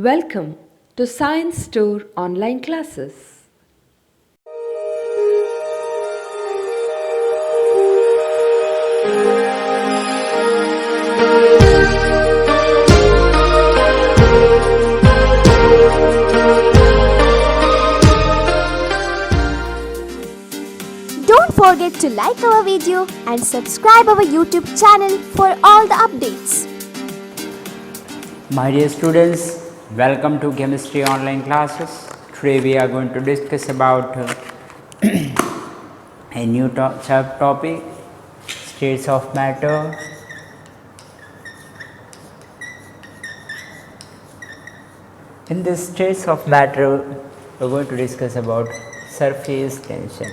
Welcome to Science Store online classes. Don't forget to like our video and subscribe our YouTube channel for all the updates. My dear students, welcome to chemistry online classes. Today we are going to discuss about a new topic, states of matter. In this states of matter, we are going to discuss about surface tension.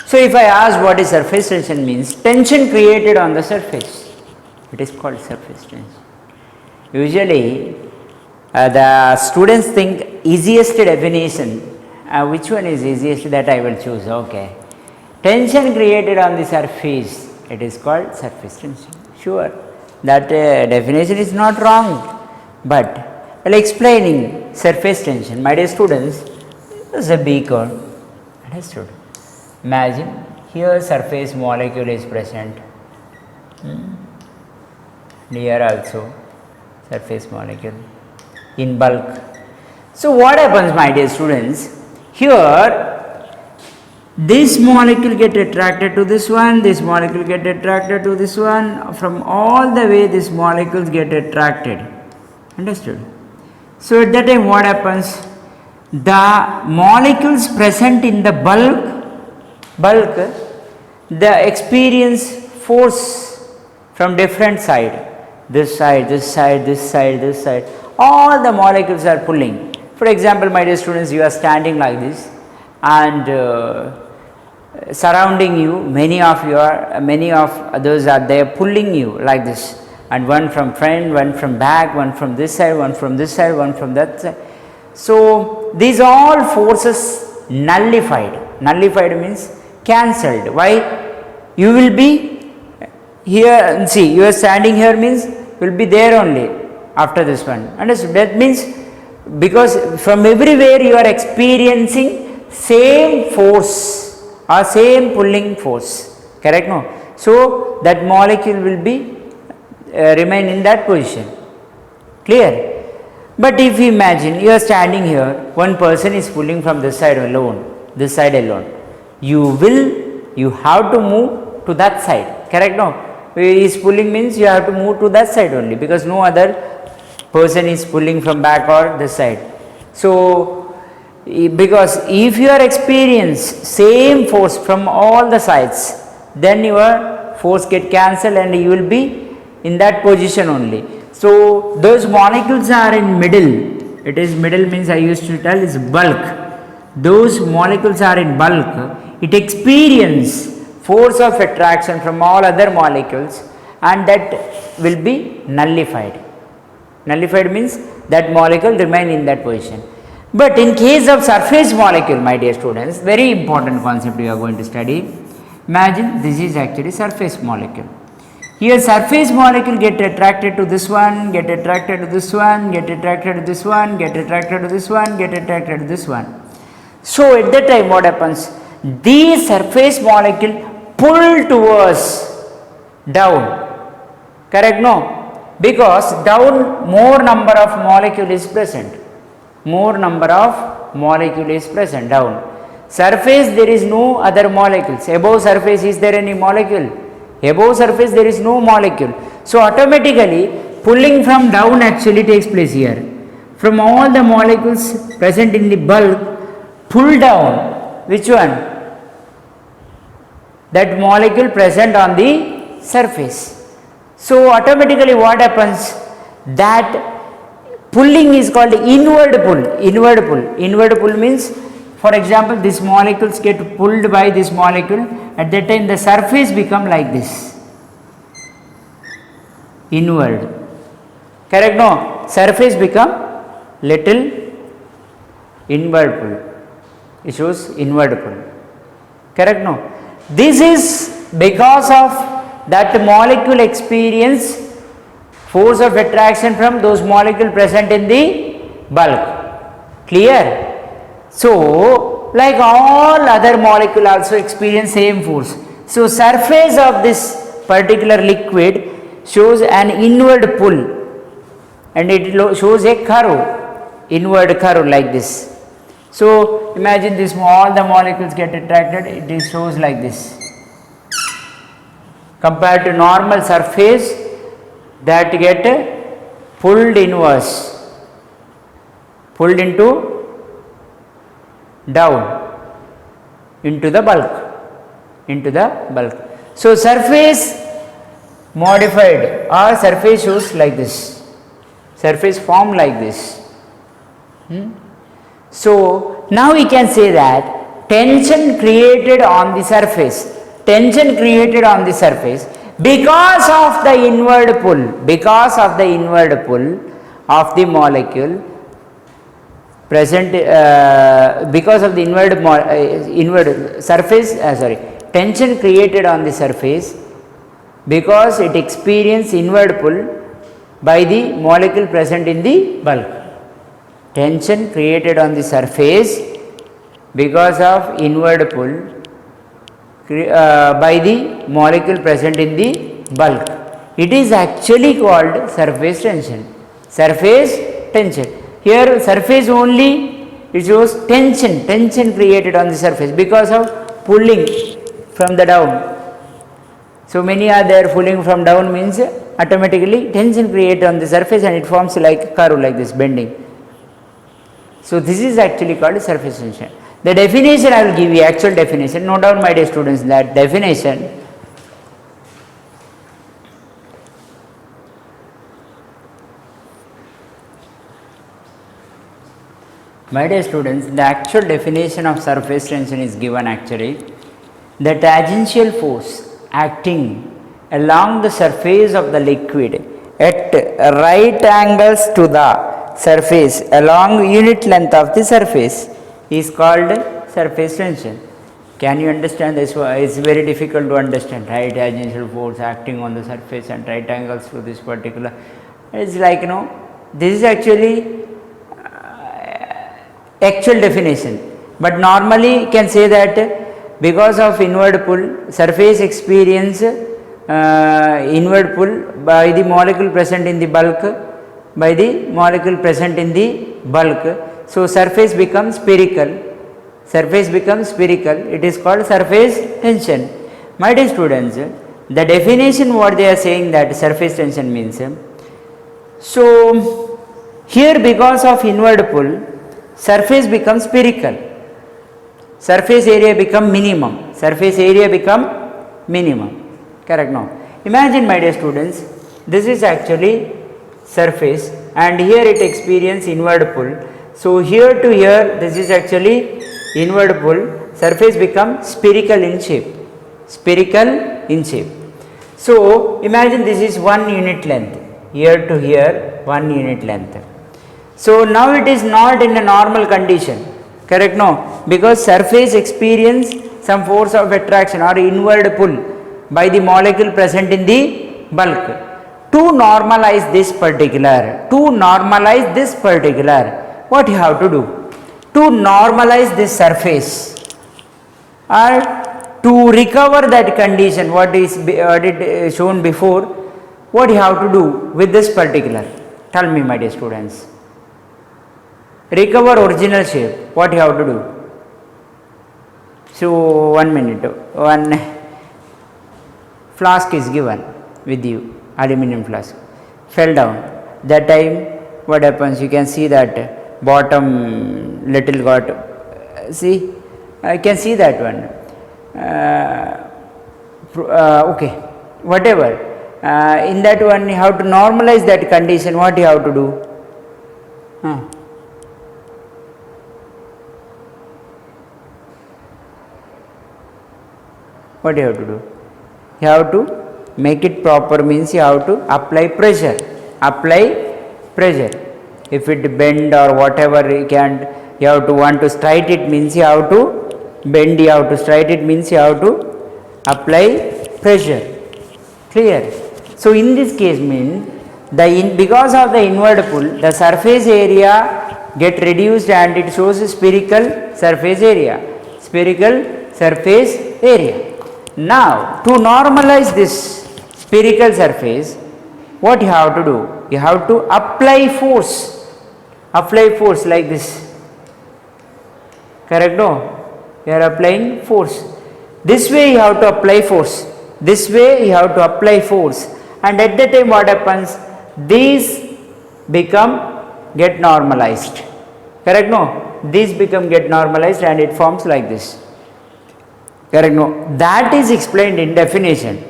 So, if I ask what is surface tension means, tension created on the surface, it is called surface tension. Usually, the students think easiest definition, which one is easiest, that I will choose, okay. Tension created on the surface, it is called surface tension. Sure, that definition is not wrong, but while explaining surface tension, my dear students, this is a beaker, understood. Imagine here surface molecule is present, here also surface molecule in bulk. So, what happens, my dear students, here this molecule get attracted to this one, this molecule get attracted to this one, from all the way these molecules get attracted, understood. So, at that time what happens, the molecules present in the bulk, the experience force from different side, this side, this side, this side, this side, all the molecules are pulling. For example, my dear students, you are standing like this and surrounding you, many of others are there pulling you like this, and one from front, one from back, one from this side, one from this side, one from that side. So, these all forces nullified means cancelled. Why? You will be here, see, you are standing here means will be there only after this one, understood. That means because from everywhere you are experiencing same force or same pulling force, correct? No. So, that molecule will be remain in that position, clear. But if you imagine you are standing here, one person is pulling from this side alone, you have to move to that side, correct? No, is pulling means you have to move to that side only, because no other person is pulling from back or this side. So, because if you are experience same force from all the sides, then your force get cancelled and you will be in that position only. So, those molecules are in middle, it is middle means I used to tell is bulk. Those molecules are in bulk, it experience force of attraction from all other molecules, and that will be nullified. Nullified means that molecule remain in that position. But in case of surface molecule, my dear students, very important concept we are going to study. Imagine this is actually surface molecule. Here surface molecule get attracted to this one, get attracted to this one, get attracted to this one, get attracted to this one, get attracted to this one. So, at that time what happens? These surface molecule pull towards down, correct? No, because down more number of molecule is present, down. Surface there is no other molecules, above surface is there any molecule? Above surface there is no molecule. So, automatically pulling from down actually takes place here. From all the molecules present in the bulk, pull down which one? That molecule present on the surface. So, automatically what happens? That pulling is called inward pull. Inward pull means, for example, these molecules get pulled by this molecule, at that time the surface become like this, inward, correct? No, surface become little inward pull, it shows inward pull, correct? No, this is because of that molecule experience force of attraction from those molecules present in the bulk. Clear? So like all other molecule also experience same force. So surface of this particular liquid shows an inward pull and it shows a curve, inward curve like this. So imagine this, all the molecules get attracted, it shows like this, compared to normal surface that get pulled inwards, pulled into down into the bulk, into the bulk. So surface modified or surface shows like this, surface form like this. So now we can say that tension created on the surface, tension created on the surface because of the inward pull, because of the inward pull of the molecule present, because of the inward surface, tension created on the surface because it experience inward pull by the molecule present in the bulk. Tension created on the surface because of inward pull by the molecule present in the bulk. It is actually called surface tension. Surface tension. Here surface only, it shows tension, tension created on the surface because of pulling from the down. So many are there, pulling from down means automatically tension created on the surface and it forms like a curve like this, bending. So this is actually called surface tension. The definition I will give you, actual definition, note down my dear students that definition. My dear students, the actual definition of surface tension is given actually. The tangential force acting along the surface of the liquid at right angles to the surface along unit length of the surface is called surface tension. Can you understand this? It's very difficult to understand, right? Tangential force acting on the surface and right angles to this particular. It's like, this is actually actual definition, but normally you can say that because of inward pull, surface experience inward pull by the molecule present in the bulk, by the molecule present in the bulk. So surface becomes spherical, surface becomes spherical, it is called surface tension. My dear students, the definition what they are saying that surface tension means, so here because of inward pull, surface becomes spherical, surface area become minimum, surface area become minimum, correct? Now imagine my dear students, this is actually surface and here it experience inward pull. So here to here this is actually inward pull, surface become spherical in shape, spherical in shape. So imagine this is 1 unit length, here to here 1 unit length. So now it is not in a normal condition, correct? No, because surface experience some force of attraction or inward pull by the molecule present in the bulk. To normalize this particular, what you have to do? To normalize this surface or to recover that condition what is shown before, what you have to do with this particular? Tell me my dear students. Recover original shape, what you have to do? So 1 minute, one flask is given with you, aluminum flask, fell down. That time what happens? You can see that bottom little got, see, I can see that one. Okay, whatever. In that one you have to normalize that condition, what you have to do? What you have to do? You have to make it proper, means you have to apply pressure, if it bend or whatever you can, you have to want to straight it, means you have to bend, you have to straight it, means you have to apply pressure. Clear? So in this case means because of the inward pull, the surface area get reduced and it shows spherical surface area. Spherical surface area. Now to normalize this spherical surface, what you have to do? You have to apply force. Apply force like this. Correct? No? You are applying force. This way you have to apply force. This way you have to apply force. And at that time what happens? These get normalized. Correct? No? These get normalized and it forms like this. Correct? No? That is explained in definition.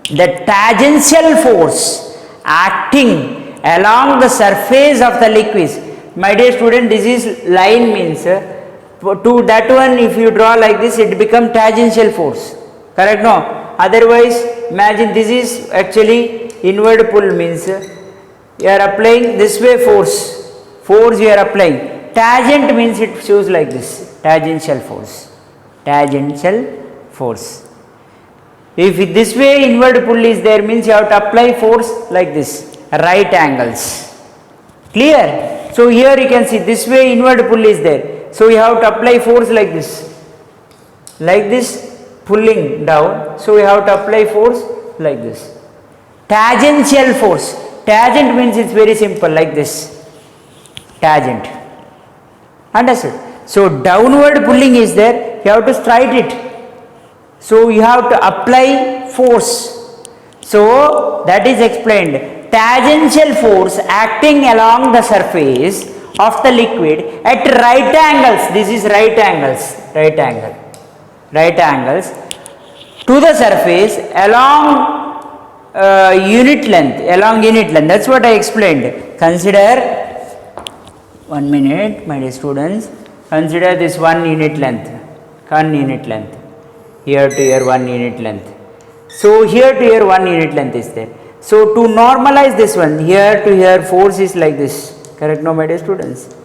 The tangential force acting along the surface of the liquids. My dear student, this is line means to that one if you draw like this, it become tangential force. Correct? No? Otherwise, imagine this is actually inward pull means you are applying this way force. Force you are applying. Tangent means it shows like this. Tangential force. Tangential force. If this way inward pull is there means you have to apply force like this. Right angles. Clear? So here you can see this way inward pull is there. So you have to apply force like this. Like this pulling down. So you have to apply force like this. Tangential force. Tangent means it's very simple like this. Tangent. Understood? So downward pulling is there. You have to strike it. So you have to apply force. So that is explained. Tangential force acting along the surface of the liquid at right angles. This is right angles. Right angle. Right angles to the surface along unit length. Along unit length. That's what I explained. Consider 1 minute, my dear students. Consider this 1 unit length. 1 unit length. Here to here 1 unit length. So here to here 1 unit length is there. So to normalize this one, here to here force is like this. Correct? No, my dear students.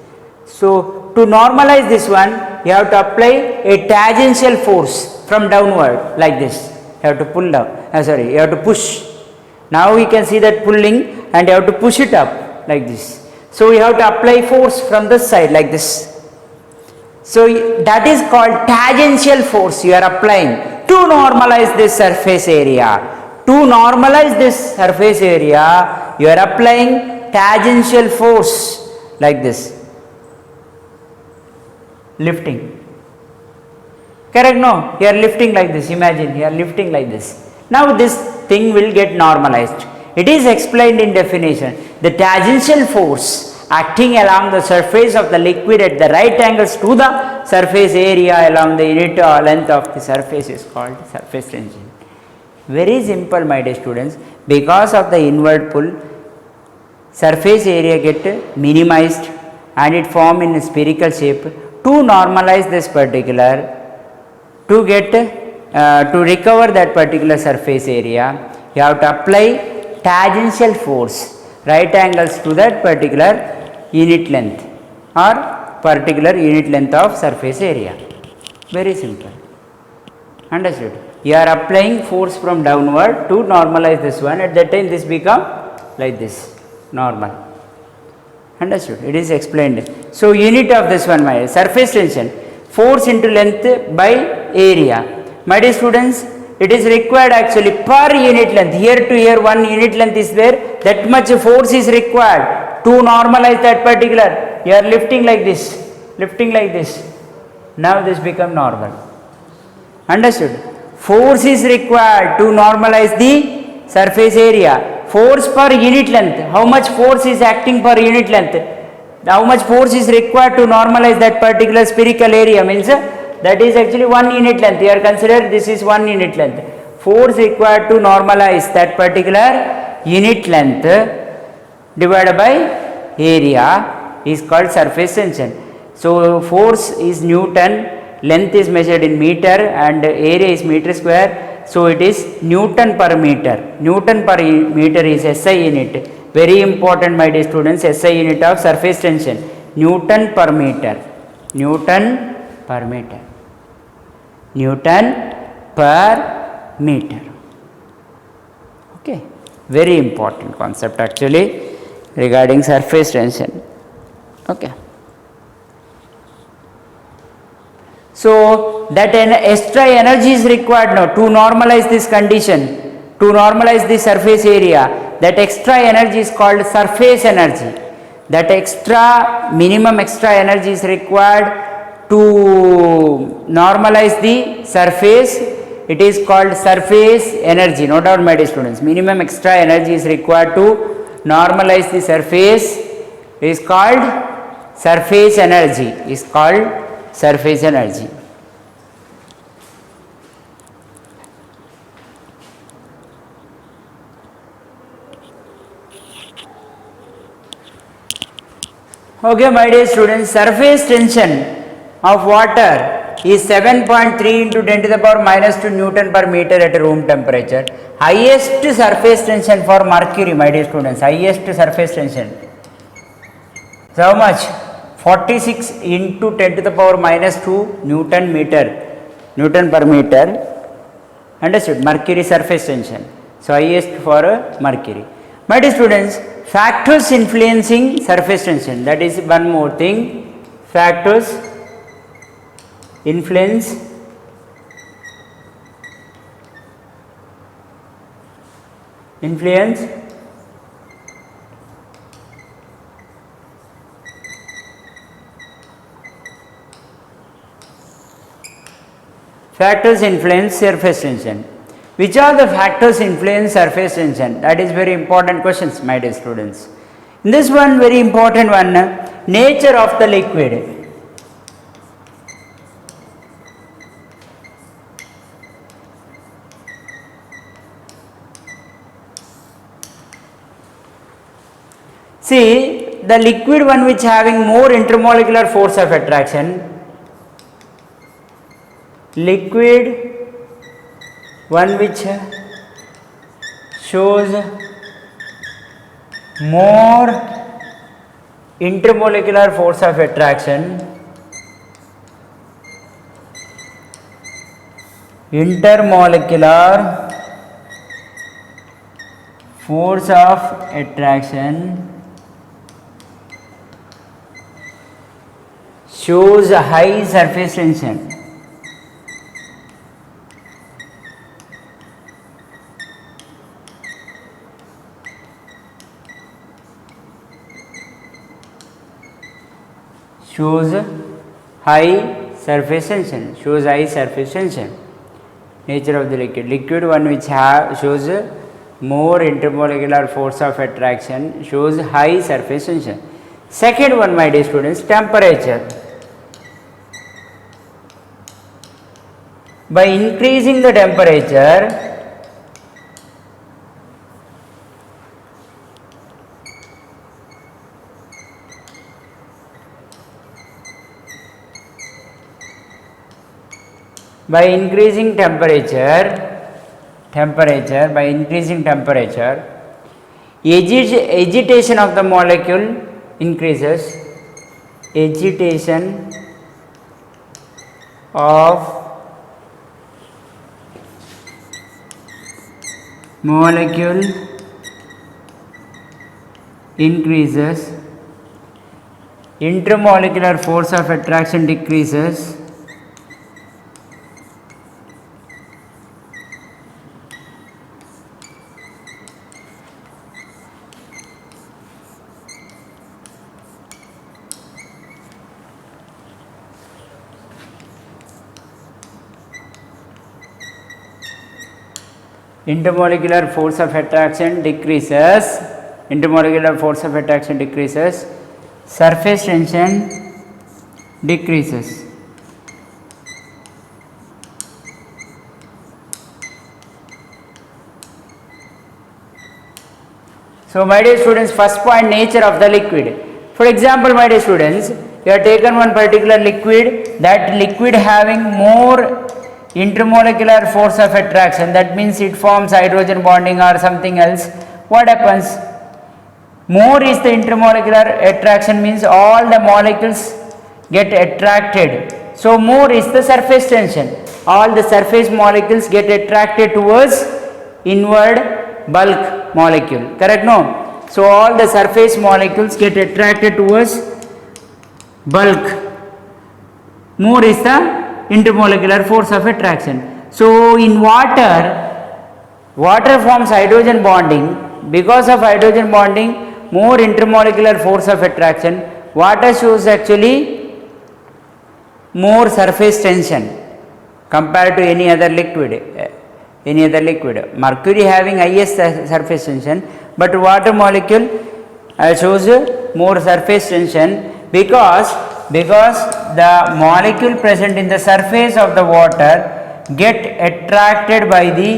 So to normalize this one, you have to apply a tangential force from downward like this. You have to pull down. You have to push. Now we can see that pulling and you have to push it up like this. So you have to apply force from this side like this. So that is called tangential force you are applying to normalize this surface area. To normalize this surface area, you are applying tangential force like this. Lifting. Correct? No? You are lifting like this. Imagine you are lifting like this. Now this thing will get normalized. It is explained in definition. The tangential force acting along the surface of the liquid at the right angles to the surface area along the unit length of the surface is called surface tension. Very simple, my dear students. Because of the inward pull, surface area get minimized and it form in a spherical shape. To normalize this particular, to recover that particular surface area, you have to apply tangential force, right angles to that particular unit length or particular unit length of surface area. Very simple. Understood? You are applying force from downward to normalize this one. At that time this become like this, normal. Understood? It is explained. So unit of this one, my surface tension, force into length by area. My dear students, it is required actually per unit length. Here to here 1 unit length is there. That much force is required to normalize that particular. You are lifting like this, lifting like this. Now this become normal. Understood? Force is required to normalize the surface area. Force per unit length. How much force is acting per unit length? How much force is required to normalize that particular spherical area means that is actually 1 unit length. You are considered this is 1 unit length. Force required to normalize that particular unit length divided by area is called surface tension. So force is Newton, length is measured in meter and area is meter square. So it is Newton per meter. Newton per meter is SI unit. Very important, my dear students, SI unit of surface tension. Newton per meter. Newton per meter. Newton per meter. Very important concept actually regarding surface tension. Okay. So that an extra energy is required now to normalize this condition, to normalize the surface area. That extra energy is called surface energy. That extra minimum extra energy is required to normalize the surface. It is called surface energy. Note down, my dear students. Minimum extra energy is required to normalize the surface. It is called surface energy. Is called surface energy. Okay, my dear students, surface tension of water is 7.3 into 10 to the power minus 2 Newton per meter at room temperature. Highest surface tension for mercury, my dear students, highest surface tension. So how much? 46 into 10 to the power minus 2 Newton per meter. Understood? Mercury surface tension. So highest for mercury. My dear students, factors influencing surface tension, that is one more thing. Factors influence factors influence surface tension. Which are the factors influence surface tension? That is very important questions, my dear students. In this one, very important one, nature of the liquid. See, the liquid one which having more intermolecular force of attraction, liquid one which shows more intermolecular force of attraction, intermolecular force of attraction shows a high surface tension. Shows high surface tension. Shows high surface tension. Nature of the liquid. Liquid one which shows more intermolecular force of attraction shows high surface tension. Second one, my dear students, temperature. By increasing the temperature, by increasing temperature, agitation of the molecule increases. Agitation of molecule increases. Intermolecular force of attraction decreases. Intermolecular force of attraction decreases. Intermolecular force of attraction decreases. Surface tension decreases. So, my dear students, first point, nature of the liquid. For example, my dear students, you have taken one particular liquid, that liquid having more intermolecular force of attraction, that means it forms hydrogen bonding or something else. What happens? More is the intermolecular attraction, means all the molecules get attracted. So, more is the surface tension. All the surface molecules get attracted towards inward bulk, molecule, correct? No. So all the surface molecules get attracted towards bulk. More is the intermolecular force of attraction. So in water forms hydrogen bonding. Because of hydrogen bonding, more intermolecular force of attraction. Water shows actually more surface tension compared to any other liquid. Mercury having highest surface tension, but water molecule shows more surface tension because the molecule present in the surface of the water get attracted by the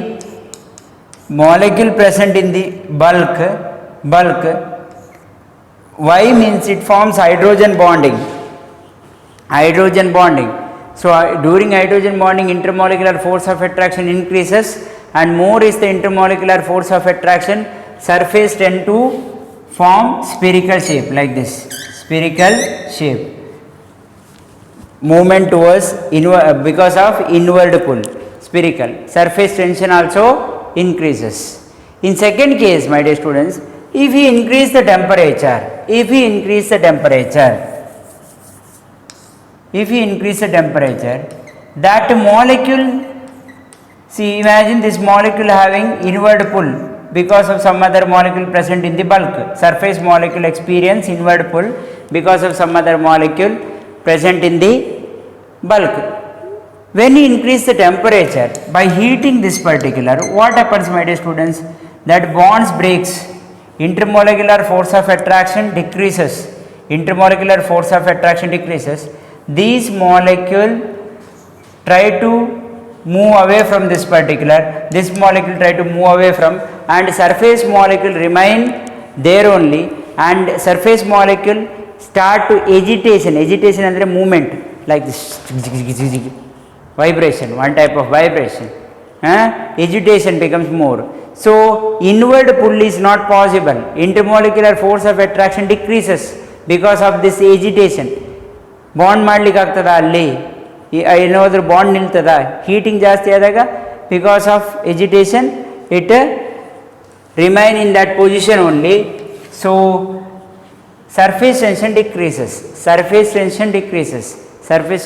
molecule present in the bulk. Why means it forms hydrogen bonding. So during hydrogen bonding, intermolecular force of attraction increases, and more is the intermolecular force of attraction, surface tend to form spherical shape like this, spherical shape, movement towards because of inward pull, spherical. Surface tension also increases. In second case, my dear students, if we increase the temperature, that molecule, see, imagine this molecule having inward pull because of some other molecule present in the bulk. Surface molecule experience inward pull because of some other molecule present in the bulk. When you increase the temperature by heating this particular, what happens, my dear students? That bonds breaks, intermolecular force of attraction decreases. These molecule try to move away from this particular, this molecule try to move away from, and surface molecule remain there only, and surface molecule start to agitation andre movement like this, vibration, one type of vibration, agitation becomes more. So inward pull is not possible, intermolecular force of attraction decreases because of this agitation. Bond ಮಾಡ್ಲಿಕ್ಕೆ ಆಗ್ತದ ಅಲ್ಲಿ, ಏನಾದರೂ bond ನಿಲ್ತದ? Heating ಜಾಸ್ತಿ ಆದಾಗ because of agitation it remain in that position only. So surface tension decreases, surface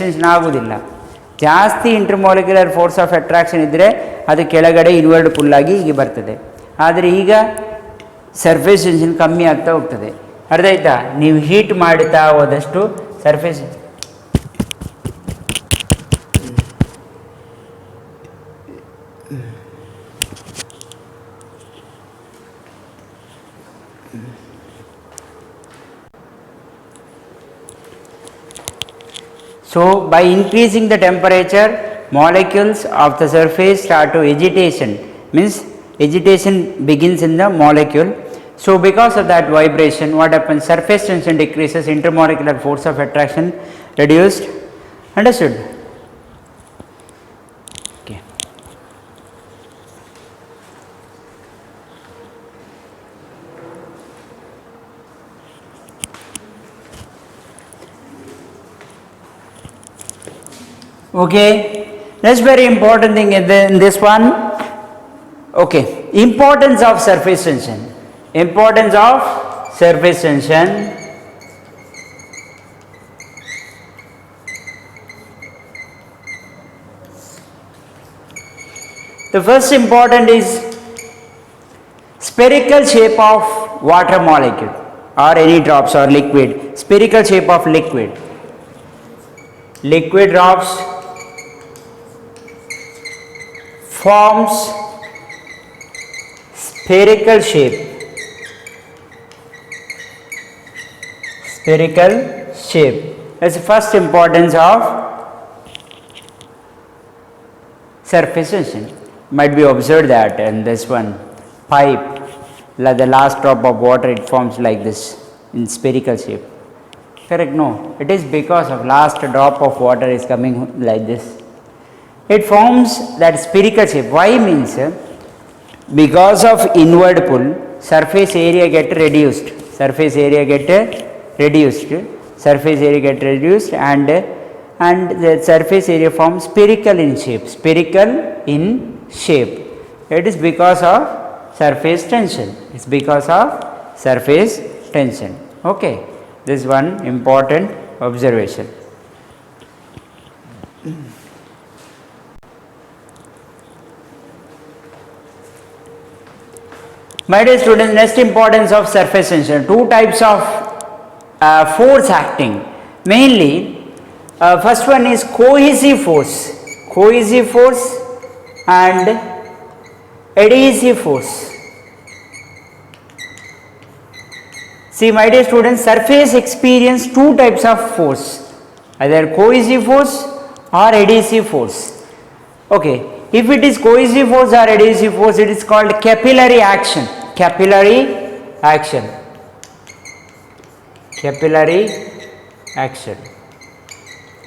tension ಆಗುವುದಿಲ್ಲ. ಜಾಸ್ತಿ intermolecular force of attraction ಇದ್ದರೆ ಅದು ಕೆಳಗಡೆ ಇನ್ವರ್ಡ್ ಪುಲ್ಲಾಗಿ ಹೀಗೆ ಬರ್ತದೆ. ಆದರೆ ಈಗ ಸರ್ಫೇಸ್ ಟೆನ್ಷನ್ ಕಮ್ಮಿ ಆಗ್ತಾ ಹೋಗ್ತದೆ. ಅರ್ಥ ಆಯ್ತಾ? ನೀವು ಹೀಟ್ ಮಾಡುತ್ತಾ ಹೋದಷ್ಟು surface So by increasing the temperature, molecules of the surface start to agitation, means agitation begins in the molecule. So because of that vibration, what happens? Surface tension decreases, intermolecular force of attraction reduced. Understood? Okay. Okay, that's very important thing in this one. Okay, importance of surface tension. The first important is spherical shape of water molecule or any drops or liquid. Spherical shape of liquid drops forms spherical shape. That's the first importance of surface tension. Might be observed that in this one pipe, like the last drop of water, it forms like this in spherical shape. Correct? No, it is because of last drop of water is coming like this. It forms that spherical shape. Why means because of inward pull, surface area get reduced, and the surface area forms spherical in shape. It is because of surface tension. It's because of surface tension. Okay, this is one important observation. My dear students, next importance of surface tension. Two types of force acting. Mainly, first one is cohesive force and adhesive force. See, my dear students, surface experience two types of force, either cohesive force or adhesive force. Okay, if it is cohesive force or adhesive force, it is called capillary action. Capillary action.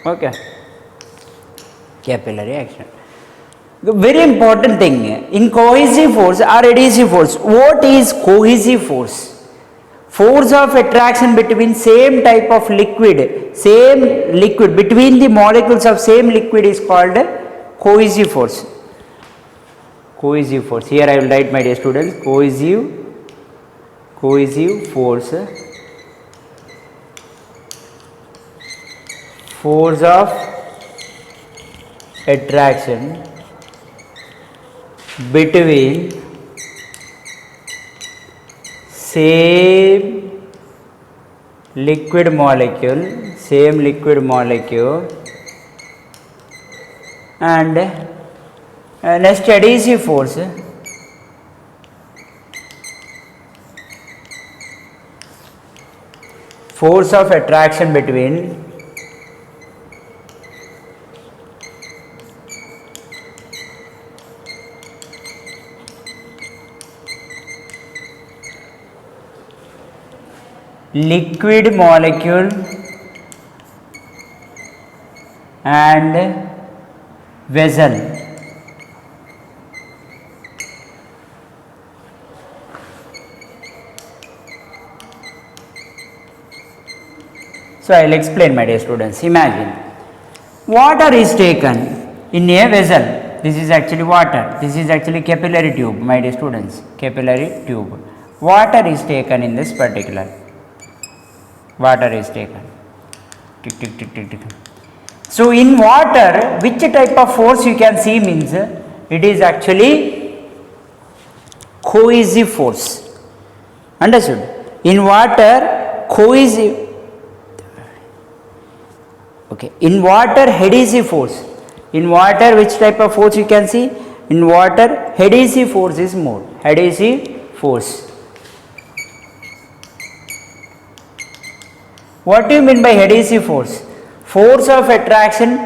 Okay, capillary action. The very important thing in cohesive force or adhesive force, what is cohesive force? Force of attraction between same type of liquid, between the molecules of same liquid is called cohesive force. Cohesive force. Here I will write, my dear students, cohesive force. Force of attraction between same liquid molecule and next adhesive force. Force of attraction between liquid molecule and vessel. So I will explain, my dear students. Imagine water is taken in a vessel. This is actually water. This is actually capillary tube, my dear students. Capillary tube. Water is taken in this particular. Water is taken. So in water, which type of force you can see means it is actually cohesive force. Understood? In water, cohesive. Okay. In water, adhesive force. In water, which type of force you can see? In water, adhesive force is more. Adhesive force. What do you mean by adhesive force? Force of attraction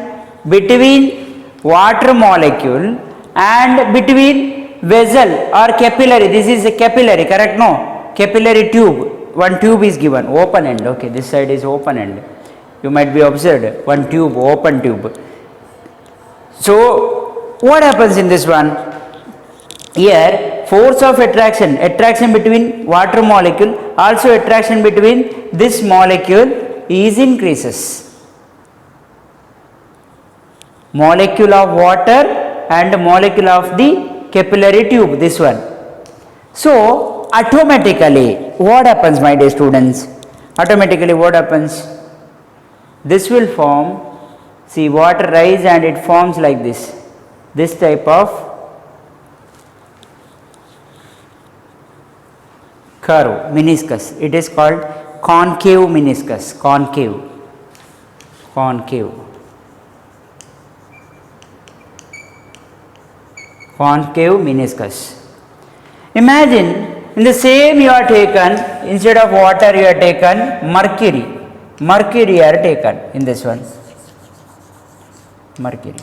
between water molecule and between vessel or capillary. This is a capillary, correct? No, capillary tube. One tube is given, open end. Okay, this side is open end. You might be observed, one tube, open tube. So what happens in this one? Here, force of attraction between water molecule, also attraction between this molecule is increases. Molecule of water and molecule of the capillary tube, this one. So automatically what happens, my dear students? Automatically what happens? This will form, see, water rise and it forms like this type of curve, meniscus. It is called concave meniscus. Concave meniscus. Imagine in the same you are taken, instead of water you are taken mercury you are taken in this one. Mercury.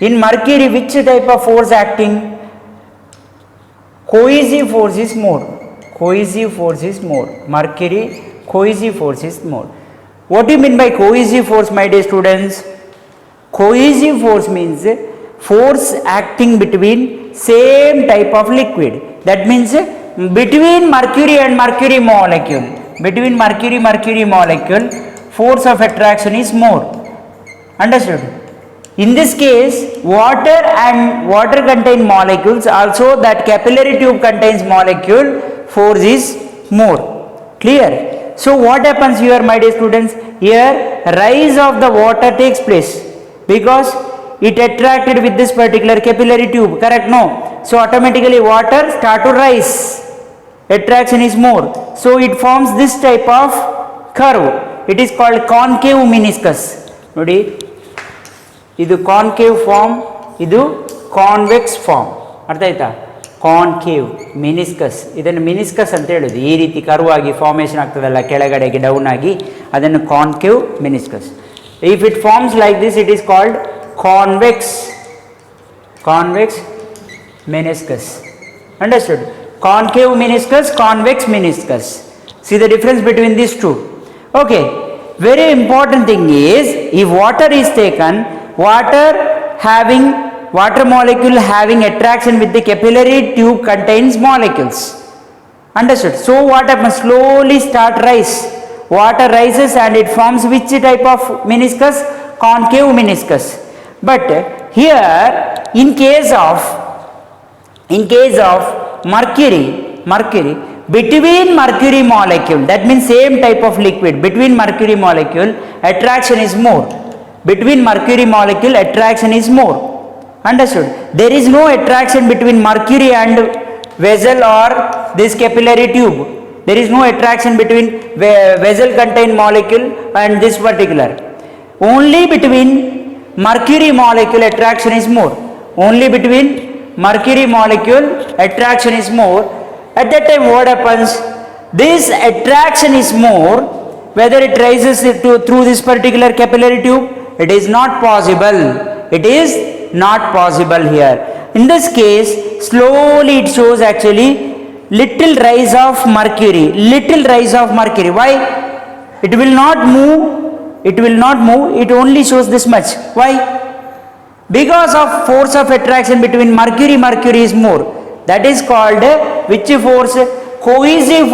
In mercury, which type of force acting? Cohesive force is more. Mercury, cohesive force is more. What do you mean by cohesive force, my dear students? Cohesive force means force acting between same type of liquid. That means between mercury and mercury molecule. Between mercury molecule, force of attraction is more. Understood? In this case, water and water contain molecules, also that capillary tube contains molecule, force is more. Clear? So what happens here, my dear students? Here rise of the water takes place because it attracted with this particular capillary tube, correct? No. So automatically water start to rise, attraction is more, so it forms this type of curve. It is called concave meniscus. Nodi, idu concave form, idu convex form. ಅರ್ಥ ಆಯ್ತಾ? Concave ಮಿನಿಸ್ಕಸ್, ಇದನ್ನು ಮಿನಿಸ್ಕಸ್ ಅಂತ ಹೇಳೋದು. ಈ ರೀತಿ curve ಆಗಿ formation ಆಗ್ತದಲ್ಲ ಕೆಳಗಡೆಗೆ ಡೌನ್ ಆಗಿ, ಅದನ್ನು concave meniscus. If it forms like this, it is called convex meniscus. Understood? Concave meniscus, convex meniscus. See the difference between these two. Okay, very important thing is, if water is taken, water molecule having attraction with the capillary tube contains molecules. Understood? So what happens? Slowly start rise. Water rises and it forms which type of meniscus? Concave meniscus. But here in case of mercury, between mercury molecule, that means same type of liquid, between mercury molecule attraction is more. Between mercury molecule attraction is more. Understood? There is no attraction between mercury and vessel or this capillary tube. There is no attraction between vessel contained molecule and this particular. Only between mercury molecule attraction is more. Only between mercury molecule attraction is more. At that time what happens? This attraction is more. Whether it rises through this particular capillary tube, it is not possible. It is not possible here. In this case, slowly it shows actually little rise of mercury. Why? It will not move. It only shows this much. Why? Because of force of attraction between mercury is more. That is called which force? Cohesive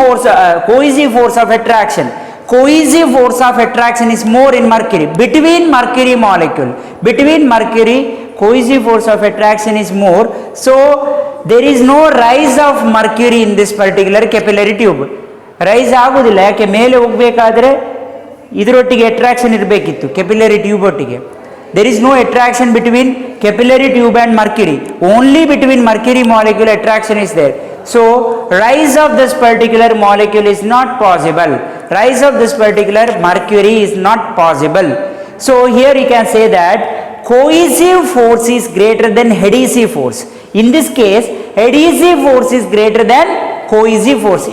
force of attraction. Cohesive force of attraction is more in mercury. Between mercury molecule, cohesive force of attraction is more. So there is no rise of mercury in this particular capillary tube. Rise ಆಗುವುದಿಲ್ಲ. ಯಾಕೆ? ಮೇಲೆ ಹೋಗಬೇಕಾದ್ರೆ ಇದರೊಟ್ಟಿಗೆ attraction ಇರಬೇಕಿತ್ತು, capillary tube ಒಟ್ಟಿಗೆ. There is no attraction between capillary tube and mercury. Only between mercury molecule attraction is there. So rise of this particular molecule is not possible. Rise of this particular mercury is not possible. So here you can say that cohesive force is greater than adhesive force. In this case, adhesive force is greater than cohesive force.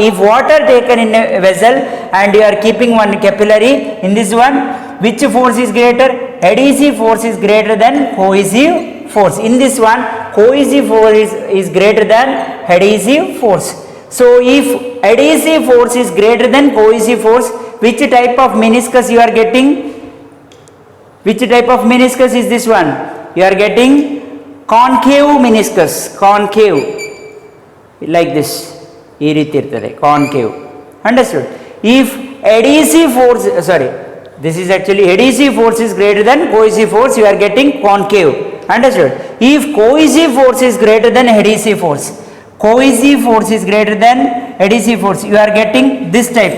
If water taken in a vessel and you are keeping one capillary, in this one, which force is greater? Adhesive force is greater than cohesive force. In this one, cohesive force is greater than adhesive force. So if adhesive force is greater than cohesive force, which type of meniscus you are getting? Which type of meniscus is this one? You are getting concave meniscus. Concave, like this. ಈ ರೀತಿ ಇರ್ತದೆ concave. Understood? If adhesive force, this is actually adhesive force is greater than cohesive force, you are getting concave. Understood? If cohesive force is greater than adhesive force, you are getting this type,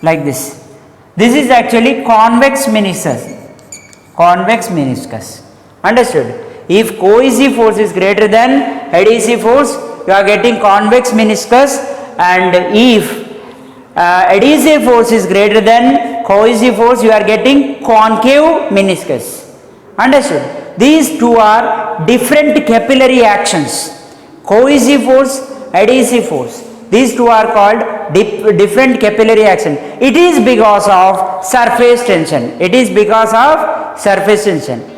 like this. This is actually convex meniscus. Understood? If cohesive force is greater than adhesive force, you are getting convex meniscus, and if adhesive force is greater than cohesive force, you are getting concave meniscus. Understood? These two are different capillary actions. Cohesive force, adhesive force. These two are called different capillary action. It is because of surface tension.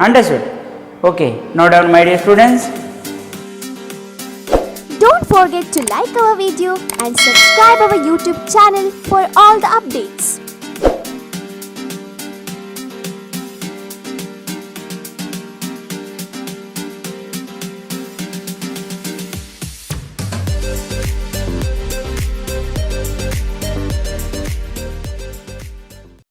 Understood? Okay. Now down, my dear students. Don't forget to like our video and subscribe our YouTube channel for all the updates.